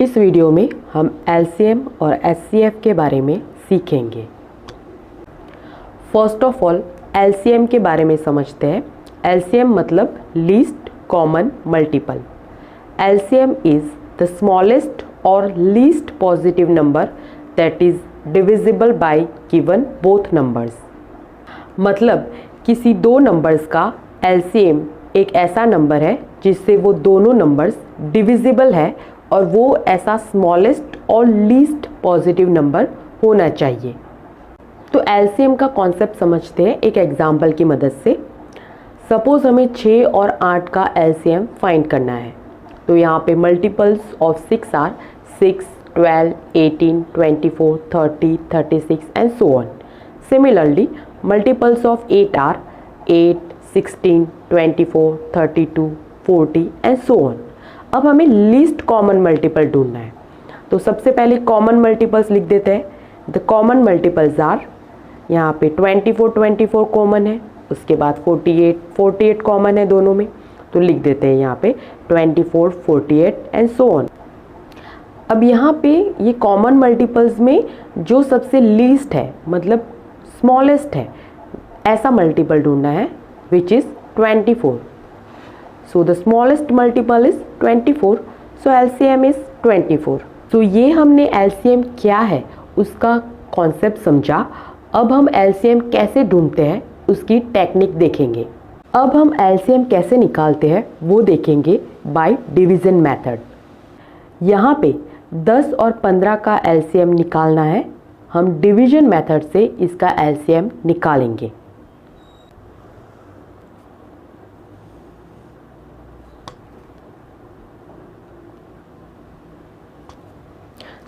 इस वीडियो में हम एलसीएम और एचसीएफ के बारे में सीखेंगे। फर्स्ट ऑफ ऑल एलसीएम के बारे में समझते हैं। एलसीएम मतलब least common multiple. LCM is the smallest और least positive number that is divisible by given both numbers. मतलब किसी दो नंबर्स का एलसीएम एक ऐसा नंबर है जिससे वो दोनों नंबर्स डिविजिबल है और वो ऐसा स्मॉलेस्ट और लीस्ट पॉजिटिव नंबर होना चाहिए। तो एलसीएम का कॉन्सेप्ट समझते हैं एक एग्जाम्पल की मदद से। सपोज हमें 6 और 8 का एलसीएम फाइंड करना है। तो यहाँ पे multiples of 6 are 6, 12, 18, 24, 30, 36 and so on. Similarly multiples of 8 are 8, 16, 24, 32, 40 and so on. अब हमें लीस्ट कॉमन मल्टीपल ढूंढना है। तो सबसे पहले कॉमन मल्टीपल्स लिख देते हैं। द कॉमन मल्टीपल्स आर, यहाँ पे 24 कॉमन है, उसके बाद 48 कॉमन है दोनों में, तो लिख देते हैं यहाँ पे 24, 48 एंड सो ऑन। अब यहाँ पे ये कॉमन मल्टीपल्स में जो सबसे लीस्ट है मतलब स्मॉलेस्ट है ऐसा मल्टीपल ढूंढना है which is 24। So the smallest multiple is 24. So LCM is 24. So ये हमने LCM क्या है उसका कॉन्सेप्ट समझा। अब हम LCM कैसे ढूंढते हैं उसकी टेक्निक देखेंगे। अब हम LCM कैसे निकालते हैं वो देखेंगे बाय डिवीजन मेथड। यहाँ पे 10 और 15 का LCM निकालना है। हम डिवीजन मेथड से इसका LCM निकालेंगे।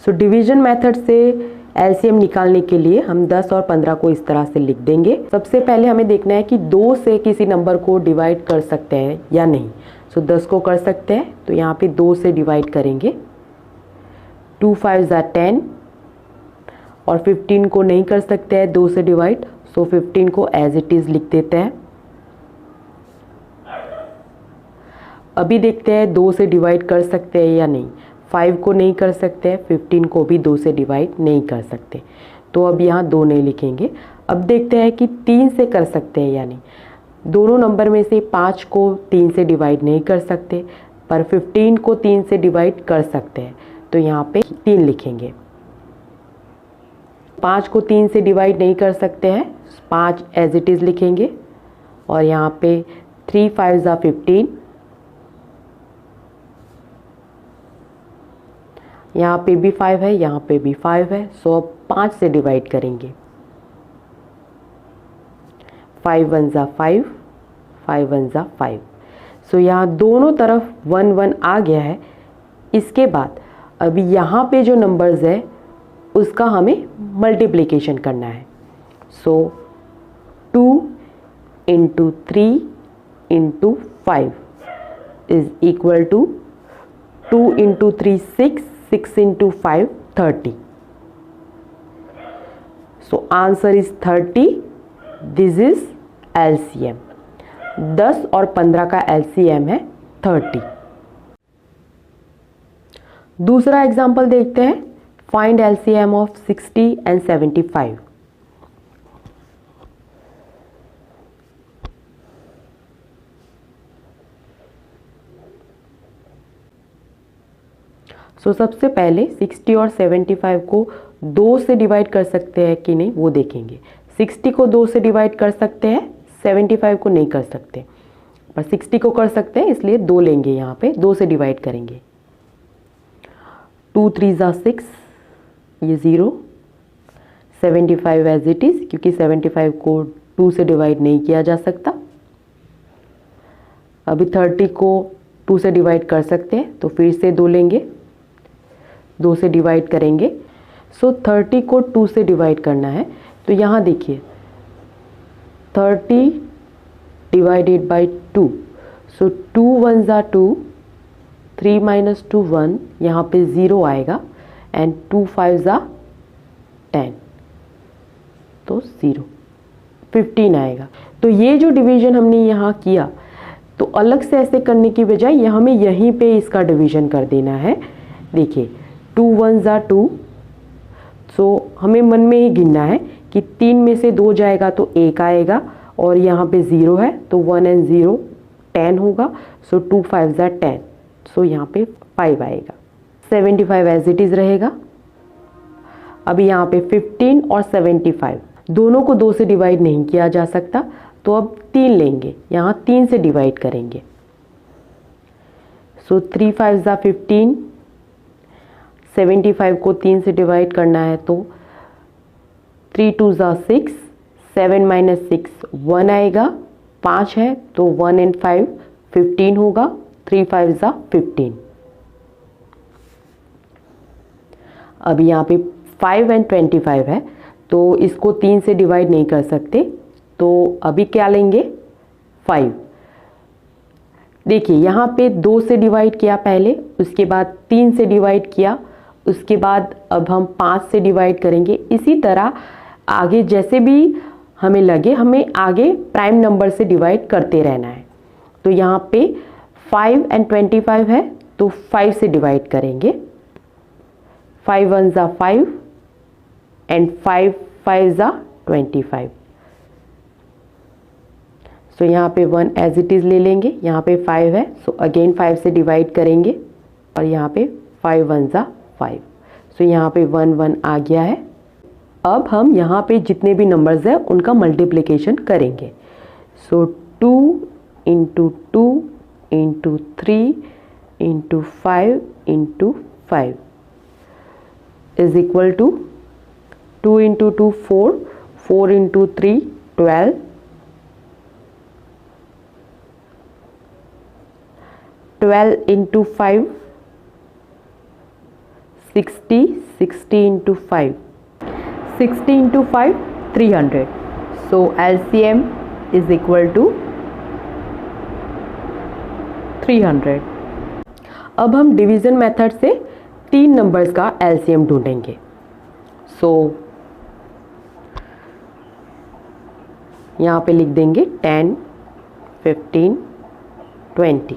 सो डिवीजन मेथड से एलसीएम निकालने के लिए हम 10 और 15 को इस तरह से लिख देंगे। सबसे पहले हमें देखना है कि 2 से किसी नंबर को डिवाइड कर सकते हैं या नहीं। सो 10 को कर सकते हैं तो यहाँ पे 2 से डिवाइड करेंगे। 2 5 are 10 और 15 को नहीं कर सकते हैं 2 से डिवाइड। सो 15 को एज इट इज़ लिख देते हैं। अभी देखते हैं 2 से डिवाइड कर सकते हैं या नहीं। 5 को नहीं कर सकते हैं, 15 को भी 2 से डिवाइड नहीं कर सकते, तो अब यहाँ 2 नहीं लिखेंगे। अब देखते हैं कि 3 से कर सकते हैं या नहीं। दोनों नंबर में से 5 को 3 से डिवाइड नहीं कर सकते, पर 15 को 3 से डिवाइड कर सकते हैं, तो यहाँ पे 3 लिखेंगे। 5 को 3 से डिवाइड नहीं कर सकते हैं, 5 एज इट इज़ लिखेंगे। और यहाँ पे 3 5 are 15, यहाँ पे भी 5 है, यहाँ पे भी 5 है। सो अब 5 से डिवाइड करेंगे। 5 1 are 5, 5 1 are 5। सो यहाँ दोनों तरफ 1 1 आ गया है। इसके बाद अभी यहाँ पे जो नंबर्स है उसका हमें मल्टीप्लिकेशन करना है। So 2 into 3 into 5 is equal to 2 into 3 6, 6 into 5 30. So answer is 30. This is LCM. 10 और 15 का LCM है 30. दूसरा एग्जाम्पल देखते हैं। Find LCM of 60 and 75. सो सबसे पहले 60 और 75 को 2 से डिवाइड कर सकते हैं कि नहीं वो देखेंगे। 60 को 2 से डिवाइड कर सकते हैं, 75 को नहीं कर सकते, पर 60 को कर सकते हैं इसलिए 2 लेंगे। यहाँ पे 2 से डिवाइड करेंगे। 2 3 are 6, ये 0। 75 एज इट इज़, क्योंकि 75 को 2 से डिवाइड नहीं किया जा सकता। अभी 30 को 2 से डिवाइड कर सकते हैं तो फिर से 2 लेंगे, 2 से डिवाइड करेंगे। सो 30 को 2 से डिवाइड करना है। तो यहाँ देखिए 30 divided by 2। So 2 1 are 2, 3 minus 2 1, यहाँ पे 0 आएगा, एंड 2 5 are 10, तो 0 15 आएगा। तो ये जो डिवीजन हमने यहाँ किया, तो अलग से ऐसे करने की बजाय हमें यहीं पे इसका डिवीजन कर देना है। देखिए 2 1 ज़ा 2। सो हमें मन में ही गिनना है कि 3 में से 2 जाएगा तो 1 आएगा, और यहाँ पे 0 है तो 1 and 0 10 होगा। सो 2 5 ज़ा 10, सो यहाँ पे 5 आएगा। 75 एज इट इज़ रहेगा। अभी यहाँ पे 15 और 75 दोनों को 2 से डिवाइड नहीं किया जा सकता, तो अब 3 लेंगे, यहाँ 3 से डिवाइड करेंगे। सो 3 5 ज़ा 15, 75 को 3 से डिवाइड करना है तो 3 2 ज़ा 6, 7 माइनस 6 1 आएगा, 5 है तो 1 and 5 15 होगा। 3 5 ज़ा 15। अभी यहाँ पे 5 and 25 है तो इसको 3 से डिवाइड नहीं कर सकते, तो अभी क्या लेंगे 5। देखिए यहाँ पे 2 से डिवाइड किया पहले, उसके बाद 3 से डिवाइड किया, उसके बाद अब हम 5 से डिवाइड करेंगे। इसी तरह आगे जैसे भी हमें लगे, हमें आगे प्राइम नंबर से डिवाइड करते रहना है। तो यहाँ पे 5 and 25 है तो 5 से डिवाइड करेंगे। 5 1 ज़ा 5 एंड 5 5 ज़ा 25। सो यहाँ पे 1 एज इट इज़ ले लेंगे, यहाँ पे 5 है सो अगेन 5 से डिवाइड करेंगे, और यहाँ पे 5 1 ज़ा 5। सो यहाँ पे 1 1 आ गया है। अब हम यहाँ पे जितने भी नंबर्स हैं उनका मल्टीप्लिकेशन करेंगे। So 2 into 2 into 3 into 5 into 5 is equal to 2 into 2 4, 4 into 3 12, 12 into 5 60, 60 into 5 60 into 5 300। So LCM is equal to 300। अब हम डिवीज़न मेथड से 3 नंबर्स का LCM ढूंढेंगे। सो यहाँ पे लिख देंगे 10 15 20।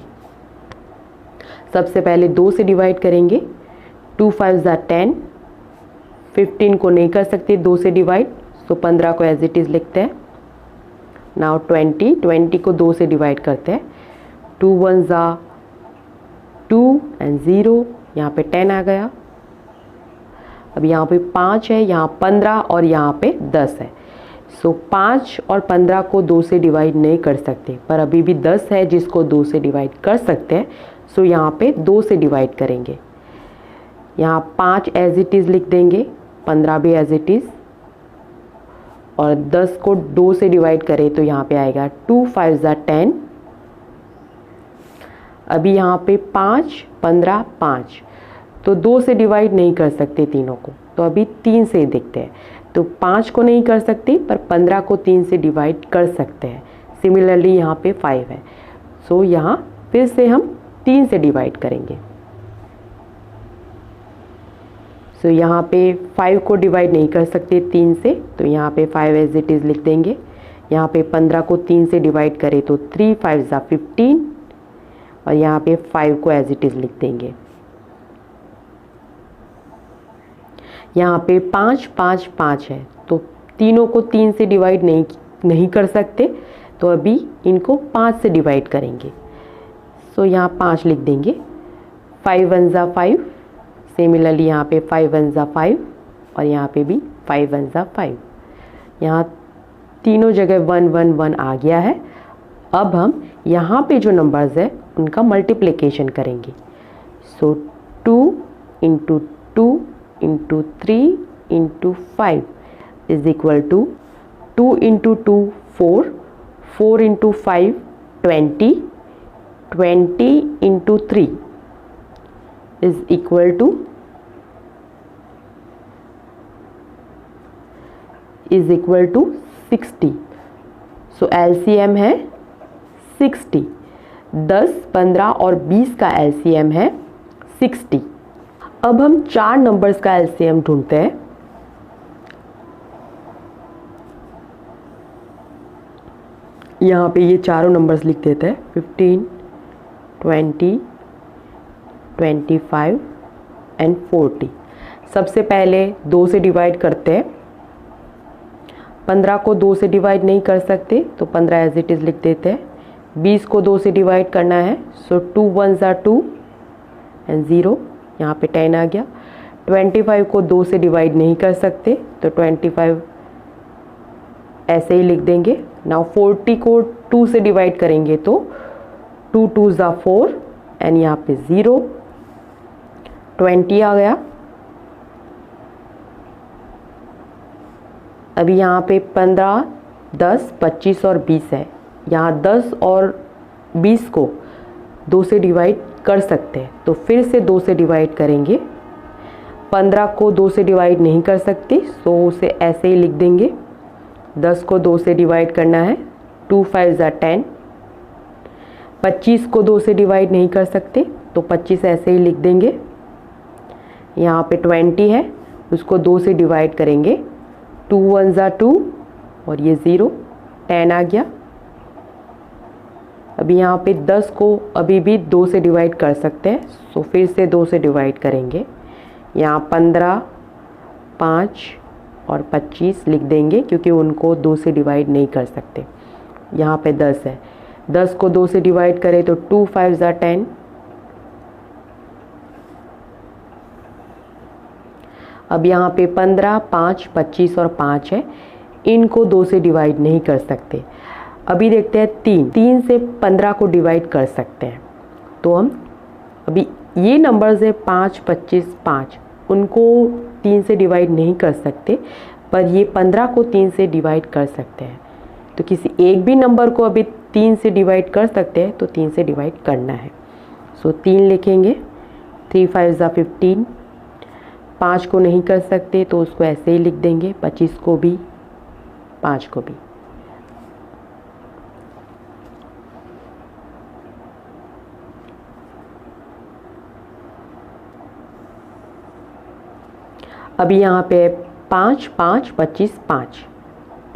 सबसे पहले 2 से डिवाइड करेंगे। 2 5 ज़ा 10, 15 को नहीं कर सकते 2 से डिवाइड, सो 15 को एज इट इज़ लिखते हैं। नाउ 20 को 2 से डिवाइड करते हैं। 2 1 ज़ा 2 एंड 0, यहाँ पे 10 आ गया। अब यहाँ पे 5 है, यहाँ 15 और यहाँ पे 10 है। सो 5 और 15 को 2 से डिवाइड नहीं कर सकते, पर अभी भी 10 है जिसको 2 से डिवाइड कर सकते हैं। सो यहाँ पे 2 से डिवाइड करेंगे। यहाँ 5 एज इट इज़ लिख देंगे, 15 भी एज इट इज़, और 10 को 2 से डिवाइड करें तो यहाँ पे आएगा 2 5 ज़ा 10। अभी यहाँ पे 5 15 5, तो 2 से डिवाइड नहीं कर सकते तीनों को, तो अभी 3 से देखते हैं। तो 5 को नहीं कर सकते, पर 15 को 3 से डिवाइड कर सकते हैं। सिमिलरली यहाँ पे 5 है, सो यहाँ फिर से हम 3 से डिवाइड करेंगे। सो यहाँ पे 5 को डिवाइड नहीं कर सकते 3 से, तो यहाँ पे 5 एज इट इज़ लिख देंगे। यहाँ पे 15 को 3 से डिवाइड करें तो 3 5 ज़ा 15, और यहाँ पे 5 को एज इट इज़ लिख देंगे। यहाँ पे 5 5 5 है, तो तीनों को 3 से डिवाइड नहीं कर सकते, तो अभी इनको 5 से डिवाइड करेंगे। सो यहाँ 5 लिख देंगे। 5 1 ज़ा 5, सिमिलरली यहाँ पे 5 1 ज़ा 5, और यहाँ पे भी 5 1 ज़ा 5। यहाँ तीनों जगह 1 1 1 आ गया है। अब हम यहाँ पे जो नंबर्स है उनका मल्टीप्लिकेशन करेंगे। So 2 into 2 into 3 into 5 is equal to 2 into 2 4, 4 into 5 20, 20 into 3 is equal to 60। So LCM है 60। 10 15 और 20 का LCM है 60। अब हम 4 नंबर्स का LCM ढूंढते हैं। यहाँ पे ये चारों नंबर्स लिख देते हैं 15 20 25 एंड 40। सबसे पहले 2 से डिवाइड करते हैं। 15 को 2 से डिवाइड नहीं कर सकते तो 15 एज इट इज़ लिख देते हैं। 20 को 2 से डिवाइड करना है, सो 2 1 ज़ा 2 एंड 0, यहाँ पे 10 आ गया। 25 को 2 से डिवाइड नहीं कर सकते तो 25 ऐसे ही लिख देंगे। नाउ 40 को 2 से डिवाइड करेंगे तो 2 2 ज़ा 4 एंड यहाँ पे 0, 20 आ गया। अभी यहाँ पे 15, 10, 25 और 20 है। यहाँ 10 और 20 को 2 से डिवाइड कर सकते हैं तो फिर से 2 से डिवाइड करेंगे। 15 को 2 से डिवाइड नहीं कर सकते सो उसे ऐसे ही लिख देंगे। 10 को 2 से डिवाइड करना है, 2 5 ज़ा 10। 25 को 2 से डिवाइड नहीं कर सकते तो 25 ऐसे ही लिख देंगे। यहाँ पे 20 है, उसको 2 से डिवाइड करेंगे, 2 1 ज़ा 2 और ये 0, 10 आ गया। अभी यहाँ पे 10 को अभी भी 2 से डिवाइड कर सकते हैं सो फिर से 2 से डिवाइड करेंगे। यहाँ 15, 5 और 25 लिख देंगे क्योंकि उनको 2 से डिवाइड नहीं कर सकते। यहाँ पे 10 है, 10 को 2 से डिवाइड करें तो 2 5 ज़ा 10। अब यहाँ पे 15, 5, 25 और 5 है, इनको 2 से डिवाइड नहीं कर सकते। अभी देखते हैं 3 से 15 को डिवाइड कर सकते हैं तो हम अभी ये नंबर्स है 5, 25, 5, उनको 3 से डिवाइड नहीं कर सकते, पर ये 15 को 3 से डिवाइड कर सकते हैं। तो किसी एक भी नंबर को अभी 3 से डिवाइड कर सकते हैं तो 3 से डिवाइड करना है। सो 3 लिखेंगे, 3 5 ज़ा 15। 5 को नहीं कर सकते तो उसको ऐसे ही लिख देंगे, 25 को भी, 5 को भी। अभी यहाँ पे 5, 5, 25, 5,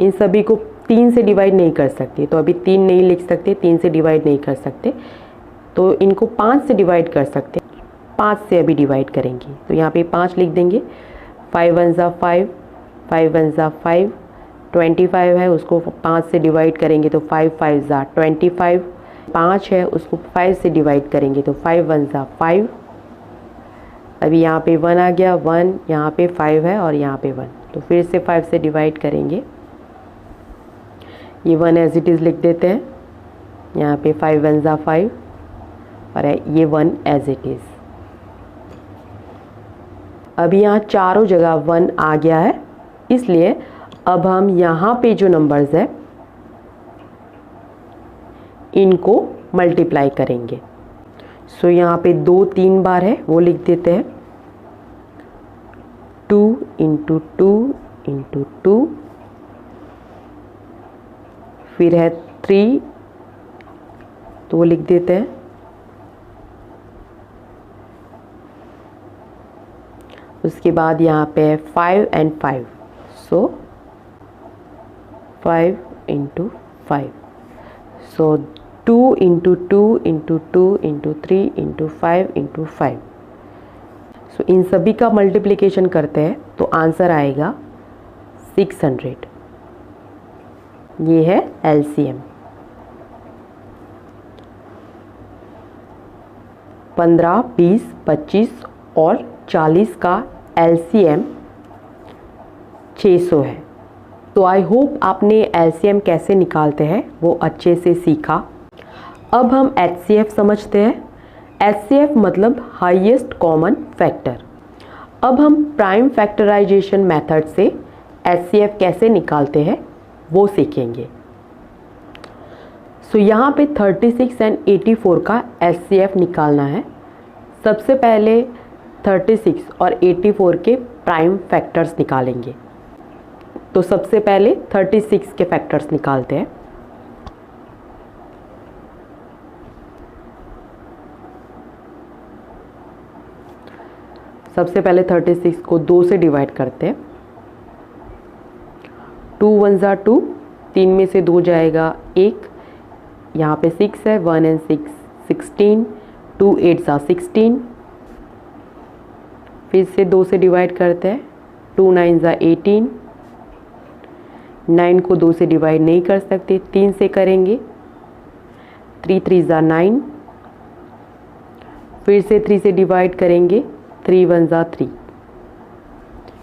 इन सभी को 3 से डिवाइड नहीं कर सकते तो अभी 3 नहीं लिख सकते, 3 से डिवाइड नहीं कर सकते तो इनको 5 से डिवाइड कर सकते, 5 से अभी डिवाइड करेंगे तो यहाँ पे 5 लिख देंगे। 5 1 ज़ा 5, 5 1 ज़ा 5, 25 है, उसको 5 से डिवाइड करेंगे तो 5 5 ज़ा 25। 5 है, उसको 5 से डिवाइड करेंगे तो 5 1 ज़ा 5। अभी यहाँ पे 1 आ गया, 1, यहाँ पे 5 है और यहाँ पे 1, तो फिर से 5 से डिवाइड करेंगे। ये 1 एज इट इज़ लिख देते हैं। यहाँ पे 5 1 ज़ा 5 और ये 1 एज इट इज़। अभी यहाँ चारों जगह 1 आ गया है, इसलिए अब हम यहाँ पे जो नंबर्स है इनको मल्टीप्लाई करेंगे। सो यहाँ पे 2 3 बार है वो लिख देते हैं, 2 इंटू 2 इंटू 2, फिर है 3 तो वो लिख देते हैं, उसके बाद यहाँ पे है 5 and 5, so 5 into 5, so 2 into 2 into 2 into 3 into 5 into 5। सो इन सभी का मल्टीप्लिकेशन करते हैं तो आंसर आएगा 600। ये है एलसीएम। 15, 20, 25 और 40 का एलसीएम 600 है। तो आई होप आपने एलसीएम कैसे निकालते हैं वो अच्छे से सीखा। अब हम एचसीएफ समझते हैं। एचसीएफ मतलब हाईएस्ट कॉमन फैक्टर। अब हम प्राइम फैक्टराइजेशन मेथड से एचसीएफ कैसे निकालते हैं वो सीखेंगे। सो यहाँ पे 36 एंड 84 का एचसीएफ निकालना है। सबसे पहले 36 और 84 के प्राइम फैक्टर्स निकालेंगे। तो सबसे पहले 36 के फैक्टर्स निकालते हैं। सबसे पहले 36 को 2 से डिवाइड करते हैं। 2 1 ज़ा 2, 3 में से 2 जाएगा 1, यहाँ पे 6 है, 1 एंड 6 16, 2 8 ज़ा 16, फिर से 2 से डिवाइड करते हैं, 2 9 ज़ा 18, 9 को 2 से डिवाइड नहीं कर सकते, 3 से करेंगे, 3 3 ज़ा 9, फिर से 3 से डिवाइड करेंगे, 3 1 ज़ा 3,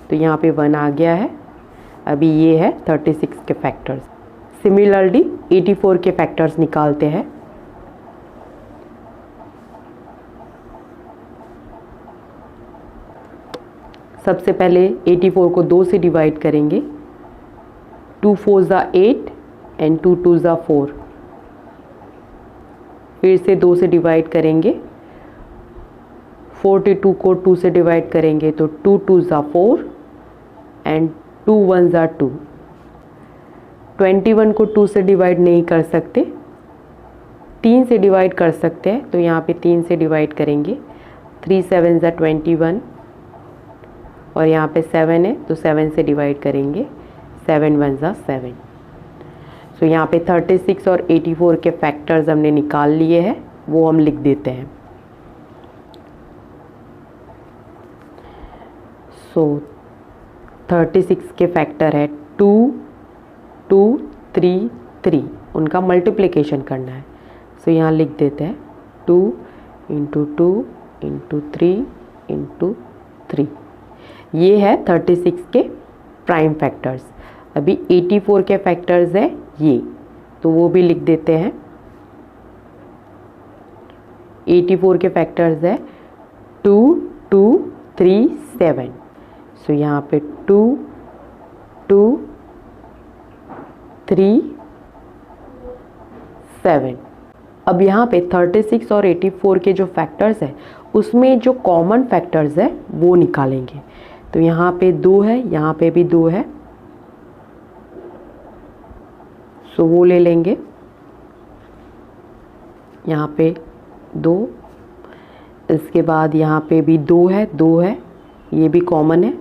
तो यहाँ पे 1 आ गया है। अभी ये है 36 के फैक्टर्स। सिमिलरली 84 के फैक्टर्स निकालते हैं। सबसे पहले 84 को 2 से डिवाइड करेंगे, 2 4 ज़ा 8 एंड 2 2 ज़ा 4, फिर से 2 से डिवाइड करेंगे, 42 को 2 से डिवाइड करेंगे तो 2 2 ज़ा 4 एंड 2 1 ज़ा 2, 21 को 2 से डिवाइड नहीं कर सकते, 3 से डिवाइड कर सकते हैं, तो यहाँ पे 3 से डिवाइड करेंगे, 3 7 ज़ा 21 और यहाँ पे 7 है तो 7 से डिवाइड करेंगे, 7 1 ज़ा 7। सो यहाँ पे 36 और 84 के फैक्टर्स हमने निकाल लिए हैं, वो हम लिख देते हैं। सो 36 के फैक्टर है 2 2 3 3, उनका मल्टीप्लिकेशन करना है। सो यहाँ लिख देते हैं 2 इंटू 2 इंटू 3 इंटू 3। ये है 36 के प्राइम फैक्टर्स। अभी 84 के फैक्टर्स है ये, तो वो भी लिख देते हैं। 84 के फैक्टर्स है 2 2 3 7। सो यहाँ पे 2 2 3 7। अब यहाँ पे 36 और 84 के जो फैक्टर्स है उसमें जो कॉमन फैक्टर्स है वो निकालेंगे। तो यहाँ पे 2 है, यहाँ पे भी 2 है, सो वो ले लेंगे। यहाँ पे 2, इसके बाद यहाँ पे भी 2 है, 2 है, ये भी कॉमन है।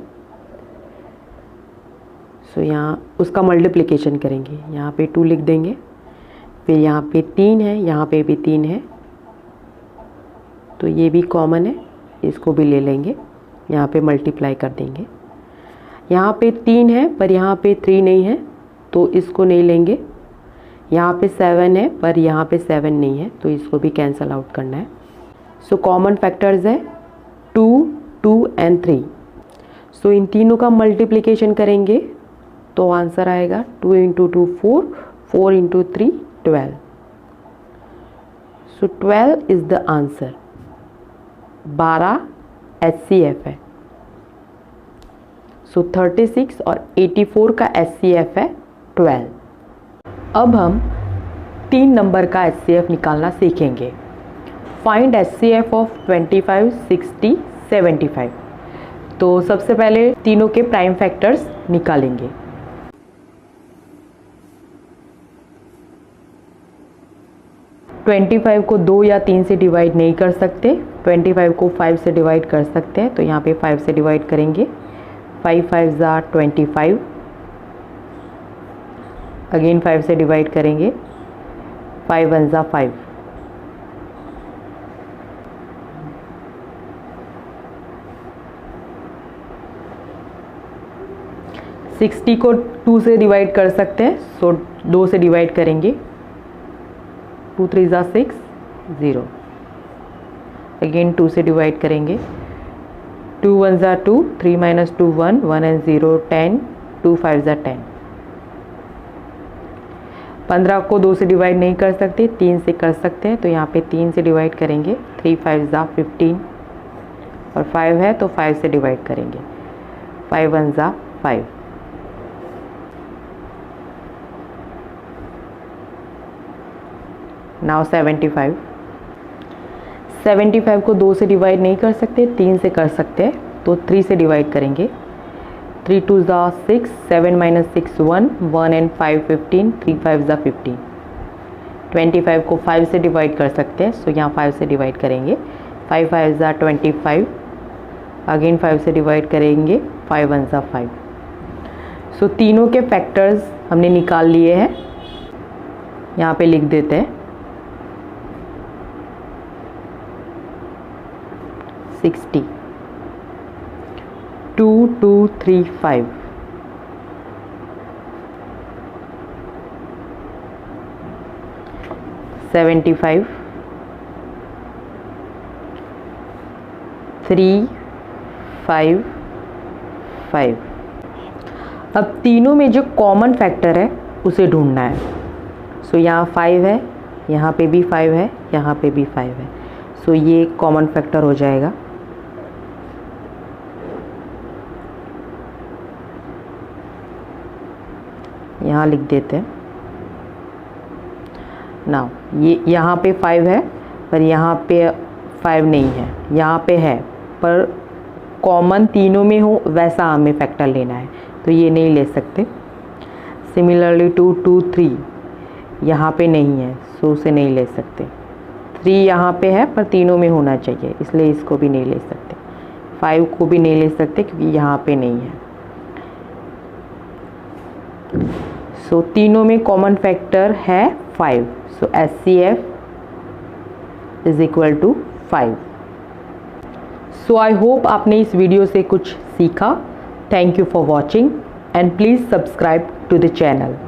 सो यहाँ उसका मल्टीप्लिकेशन करेंगे, यहाँ पे 2 लिख देंगे। फिर यहाँ पे 3 है, यहाँ पे भी 3 है, तो ये भी कॉमन है, इसको भी ले लेंगे, यहाँ पे मल्टीप्लाई कर देंगे। यहाँ पे 3 है पर यहाँ पे 3 नहीं है, तो इसको नहीं लेंगे। यहाँ पे 7 है पर यहाँ पे 7 नहीं है, तो इसको भी कैंसल आउट करना है। सो कॉमन फैक्टर्स है 2 2 एंड 3। सो इन तीनों का मल्टीप्लिकेशन करेंगे तो आंसर आएगा 2 into 2 4, 4 into 3 12। So 12 is the answer. 12 HCF है। सो 36 और 84 का HCF है 12। अब हम 3 नंबर का HCF निकालना सीखेंगे। Find HCF of 25 60 75। तो सबसे पहले तीनों के प्राइम फैक्टर्स निकालेंगे। ट्वेंटी 25 को 2 या 3 से डिवाइड नहीं कर सकते, 25 को 5 से डिवाइड कर सकते हैं, तो यहाँ पे 5 से डिवाइड करेंगे। 5 5 ज़ा 25, अगेन 5 से डिवाइड करेंगे, 5 1 ज़ा 5। सिक्सटी को 2 से डिवाइड कर सकते हैं, सो 2 से डिवाइड करेंगे, 2 3 ज़ा 6 0। अगेन 2 से डिवाइड करेंगे, 2 1 ज़ा 2, 3 माइनस 2 1, 1 एंड 0 10, 2 5 ज़ा 10। 15 को 2 से डिवाइड नहीं कर सकते, 3 से कर सकते हैं, तो यहाँ पे 3 से डिवाइड करेंगे, 3 5 ज़ा 15 और 5 है तो 5 से डिवाइड करेंगे, 5 1 ज़ा 5। नाउ 75। 75 को 2 से डिवाइड नहीं कर सकते, 3 से कर सकते हैं, तो 3 से डिवाइड करेंगे, 3 2 ज़ा 6, 7 माइनस 6 1, 1 एंड 5 15, 3 5 ज़ा 15। 25 को 5 से डिवाइड कर सकते हैं, सो यहाँ 5 से डिवाइड करेंगे, 5 5 ज़ा 25, अगेन 5 से डिवाइड करेंगे, 5 1 ज़ा 5। सो तीनों के फैक्टर्स हमने निकाल लिए हैं, यहाँ पे लिख देते हैं। 60 2235, 75, 355। अब तीनों में जो कॉमन फैक्टर है उसे ढूंढना है। सो यहाँ 5 है, यहाँ पे भी 5 है, यहाँ पे भी 5 है। सो ये कॉमन फैक्टर हो जाएगा। यहाँ लिख देते हैं। नाउ ये यहाँ पे 5 है पर यहाँ पे 5 नहीं है, यहाँ पे है पर कॉमन तीनों में हो वैसा हमें फैक्टर लेना है, तो ये नहीं ले सकते। सिमिलरली 2, 2, 3 यहाँ पे नहीं है, सो उसे नहीं ले सकते। 3 यहाँ पे है पर तीनों में होना चाहिए, इसलिए इसको भी नहीं ले सकते। 5 को भी नहीं ले सकते क्योंकि यहाँ पे नहीं है। सो तीनों में कॉमन फैक्टर है 5। So HCF is equal to 5। So I hope आपने इस वीडियो से कुछ सीखा। Thank you for watching and please subscribe to the channel.